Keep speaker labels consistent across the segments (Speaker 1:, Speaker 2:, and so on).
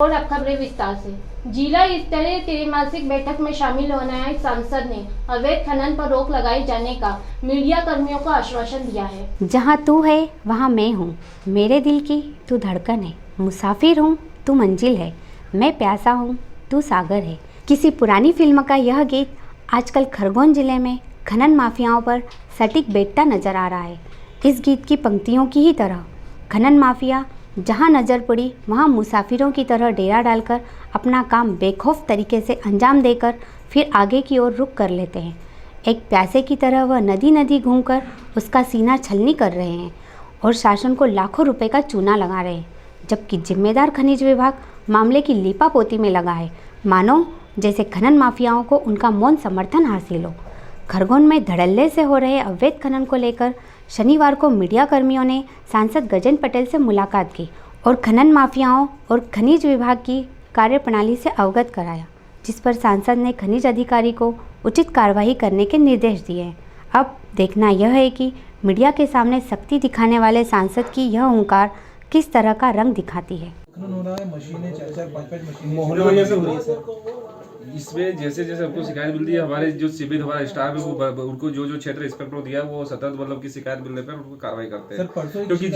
Speaker 1: और अब खबरें विस्तार से। जिला स्तरीय त्रैमासिक बैठक में शामिल होने आए सांसद ने अवैध खनन पर रोक लगाए जाने का मीडिया कर्मियों को आश्वासन दिया है।
Speaker 2: जहाँ तू है वहाँ मैं हूँ, मेरे दिल की तू धड़कन है, मुसाफिर हूँ तू मंजिल है, मैं प्यासा हूँ तू सागर है। किसी पुरानी फिल्म का यह गीत आजकल खरगोन जिले में खनन माफियाओं पर सटीक बैठता नजर आ रहा है। इस गीत की पंक्तियों की ही तरह खनन माफिया जहां नज़र पड़ी वहां मुसाफिरों की तरह डेरा डालकर अपना काम बेखौफ तरीके से अंजाम देकर फिर आगे की ओर रुख कर लेते हैं। एक प्यासे की तरह वह नदी नदी घूमकर उसका सीना छलनी कर रहे हैं और शासन को लाखों रुपए का चूना लगा रहे हैं, जबकि जिम्मेदार खनिज विभाग मामले की लीपापोती में लगा है, मानो जैसे खनन माफियाओं को उनका मौन समर्थन हासिल हो। खरगोन में धड़ल्ले से हो रहे अवैध खनन को लेकर शनिवार को मीडिया कर्मियों ने सांसद गजेंद्र पटेल से मुलाकात की और खनन माफियाओं और खनिज विभाग की कार्यप्रणाली से अवगत कराया, जिस पर सांसद ने खनिज अधिकारी को उचित कार्रवाई करने के निर्देश दिए हैं। अब देखना यह है कि मीडिया के सामने सख्ती दिखाने वाले सांसद की यह हुंकार किस तरह का रंग दिखाती है।
Speaker 3: मशीनें 4-5 मशीनें
Speaker 4: इसमें जैसे जैसे हमको शिकायत मिलती है, हमारे जो सिविल हमारा स्टाफ है वो उनको जो क्षेत्र इंस्पेक्टर दिया वो सतत मतलब की शिकायत मिलने पर उनको कार्रवाई करते हैं। क्योंकि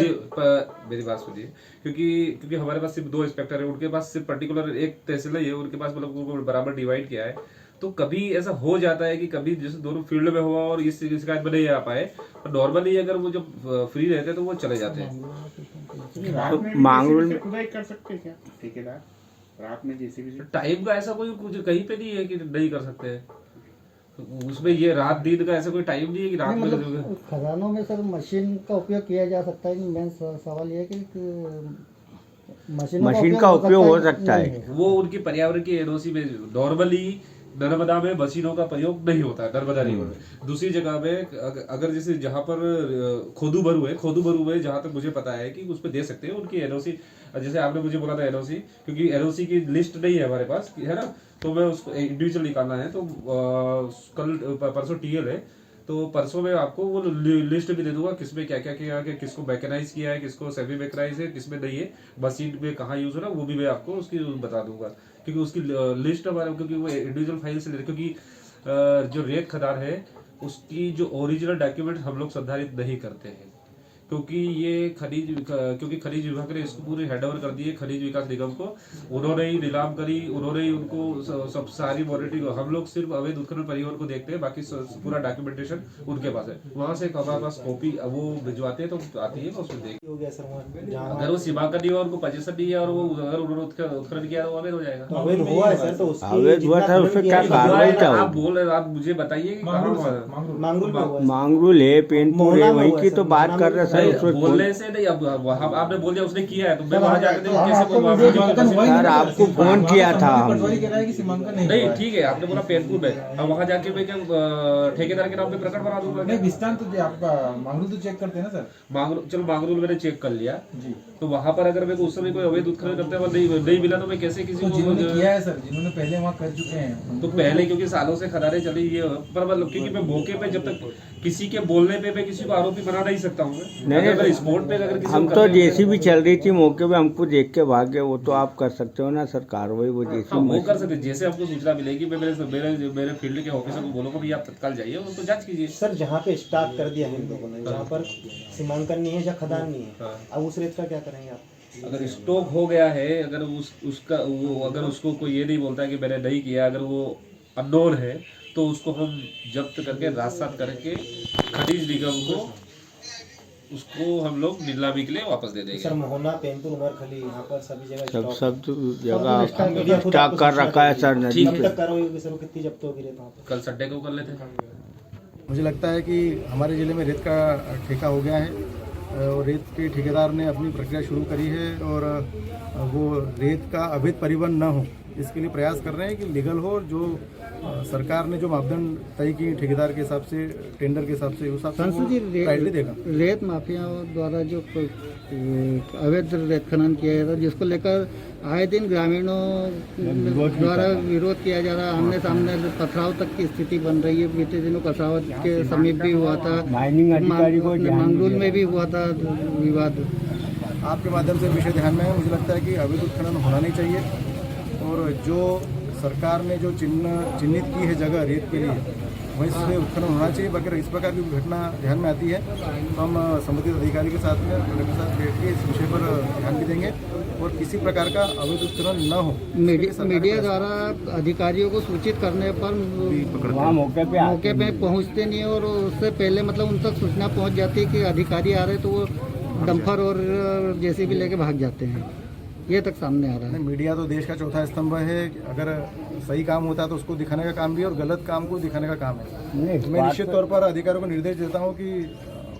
Speaker 4: मेरी बात सुनिए, क्योंकि हमारे पास सिर्फ 2 इंस्पेक्टर है, उनके पास सिर्फ पर्टिकुलर एक तहसील है, उनके पास मतलब बराबर डिवाइड किया है। तो कभी ऐसा हो जाता है कि कभी जैसे दोनों फील्ड में हुआ और इस शिकायत में नहीं आ पाए, और नॉर्मली अगर वो जब फ्री रहते हैं तो वो चले जाते हैं।
Speaker 5: मांगरोल खुदाई कर सकते हैं क्या ठेकेदार रात में? जैसे भी
Speaker 4: टाइम का ऐसा कोई कुछ कहीं पे नहीं है कि नहीं कर सकते हैं, उसमें ये रात दिन का ऐसा कोई टाइम नहीं है कि रात में
Speaker 3: खदानों में सर मशीन का उपयोग किया जा सकता है। मेन सवाल ये है कि मशीन का उपयोग हो सकता है।
Speaker 4: वो उनकी पर्यावरण की एनओसी में नॉर्मली नर्मदा में मशीनों का प्रयोग नहीं होता है, नर्मदा रिवर में। दूसरी जगह में अगर जैसे जहाँ पर खोदू बरू है जहाँ तक मुझे पता है कि उस पर दे सकते हैं उनकी एनओसी। जैसे आपने मुझे बोला था एनओसी, क्योंकि एनओसी की लिस्ट नहीं है हमारे पास, है ना, तो मैं उसको इंडिविजुअल निकालना है। तो कल परसों टीएल है, तो परसों में आपको वो लिस्ट भी दे दूंगा किसमें क्या क्या किया है, किसको मैकेनाइज किया है, किसको सेमी मैकेनाइज है, किसमें नहीं है, मशीन में कहाँ यूज हो रहा है, वो भी मैं आपको उसकी बता दूंगा। क्योंकि उसकी लिस्ट हमारे, क्योंकि वो इंडिविजुअल फाइल से ले, क्योंकि जो रेत खदान है उसकी जो ओरिजिनल डॉक्यूमेंट हम लोग संधारित नहीं करते हैं, क्योंकि खनिज विभाग ने इसको पूरी हैंडओवर कर दी है खनिज विकास निगम को। उन्होंने ही नीलाम करी, उन्होंने ही उनको सब सारी मॉनिटरिंग, हम लोग सिर्फ अवैध उत्खनन परिवहन को देखते हैं, बाकी पूरा डॉक्यूमेंटेशन उनके पास है। वहां से हमारे पास कॉपी वो भिजवाते हैं तो आती है, उसमें देख अगर वो सीमांकन नहीं हुआ, उनको पोजीशन नहीं है और वो अगर उन्होंने उत्खनन किया तो अवैध हो जाएगा।
Speaker 3: अवैध हुआ है सर, तो
Speaker 5: अवैध हुआ था, उसमें क्या कार्रवाई था?
Speaker 4: आप बोल रहे, आप मुझे बताइए
Speaker 5: मांगरूल है, पेनपुर है, वहीं की तो बात कर रहे हैं।
Speaker 4: बोलने से नहीं, अब आपने बोल दिया उसने किया है तो मैं वहां जाकर कैसे
Speaker 5: सर आपको फोन किया था
Speaker 4: नहीं, ठीक है, आपने बोला पेनपुर में, अब वहां जाके मैं क्या ठेकेदार के नाम पे प्रकट बना दूंगा?
Speaker 3: नहीं, विस्तार तो आपका मांगरूल तो चेक करते हैं ना सर।
Speaker 4: चलो मांगरूल मैंने चेक कर लिया जी, तो वहां पर अगर मेरे को उस समय कोई अवैध उत्खनन करते हुए नहीं मिला तो मैं कैसे किसी को?
Speaker 3: जिन्होंने किया है सर, जिन्होंने पहले वहाँ कर चुके हैं,
Speaker 4: तो पहले क्योंकि सालों से खदानें चली ये पर मतलब, क्योंकि मैं मौके पे जब तक किसी के बोलने पे मैं किसी को आरोपी बना नहीं सकता हूँ। नहीं, स्पोर्ट पे अगर किसी
Speaker 5: हम तो जैसी भी चल रही थी मौके पे, हमको देख के भागे, वो तो आप कर सकते हो ना सर कार्रवाई, वो जैसी
Speaker 4: वो कर सकते, जैसे आपको सूचना मिलेगी मैं मेरे फील्ड के ऑफिसर को बोलूंगा भैया आप तत्काल जाइए उनको जांच कीजिए।
Speaker 6: सर जहाँ पे स्टार्ट कर दिया है इन लोगों ने, जहाँ पर सीमांकन नहीं है या खदान नहीं है, अब उस रेत का क्या करेंगे आप?
Speaker 4: अगर स्टॉक हो गया है, अगर उसका वो अगर उसको कोई ये नहीं बोलता कि मैंने नहीं किया, अगर वो अननोन है तो उसको हम जब्त करके राजसात करके खनिज निगम को उसको हम लोग नीलामी के लिए वापस दे देंगे।
Speaker 6: सर मोहना, पेनपुर, उमरखली, यहाँ पर सभी जगह
Speaker 5: सब जगह स्टॉक कर रखा है सर। नदी पे
Speaker 6: कार्रवाई होगी सर, कितनी जब्त होगी रेत वहाँ पे?
Speaker 4: कल संडे को कर लेते हैं।
Speaker 7: मुझे लगता है कि हमारे ज़िले में रेत का ठेका हो गया है और रेत के ठेकेदार ने अपनी प्रक्रिया शुरू करी है और वो रेत का अवैध परिवहन न हो इसके लिए प्रयास कर रहे हैं कि लीगल हो। जो सरकार ने जो मापदंड तय की ठेकेदार के हिसाब से, टेंडर के हिसाब से, उस हिसाब से टाइटली देगा।
Speaker 3: रेत माफियाओं द्वारा जो अवैध रेत खनन किया जाता है, जिसको लेकर आए दिन ग्रामीणों द्वारा विरोध किया जा रहा है, आमने सामने पथराव तक की स्थिति बन रही है। बीते दिनों कसावत के समीप भी हुआ था,
Speaker 5: माइनिंग अधिकारी को
Speaker 3: मांगरूल में भी हुआ था विवाद।
Speaker 7: आपके माध्यम से विषय ध्यान में है। मुझे लगता है कि अवैध उत्खनन होना नहीं चाहिए और जो सरकार ने जो चिन्हित की है जगह रेत के लिए वहीं से उत्खनन होना चाहिए। बाकी इस प्रकार की घटना ध्यान में आती है तो हम संबंधित अधिकारी के साथ में कलेक्टर के साथ बैठ के इस विषय पर ध्यान भी देंगे और किसी प्रकार का अवैध उत्खनन न हो।
Speaker 3: मीडिया द्वारा अधिकारियों को सूचित करने पर
Speaker 5: वहाँ मौके
Speaker 3: पे पहुंचते नहीं और उससे पहले मतलब उन तक सूचना पहुंच जाती है कि अधिकारी आ रहे तो वो डंपर और जेसीबी लेके भाग जाते हैं। ये तक सामने आ रहा है।
Speaker 7: मीडिया तो देश का चौथा स्तंभ है। अगर सही काम होता है तो उसको दिखाने का काम भी है और गलत काम को दिखाने का काम है। मैं निश्चित तौर पर अधिकारियों को निर्देश देता हूँ कि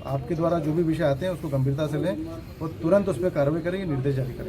Speaker 7: आपके द्वारा जो भी विषय आते हैं उसको गंभीरता से लें और तुरंत उस पर कार्रवाई करें, निर्देश जारी करें।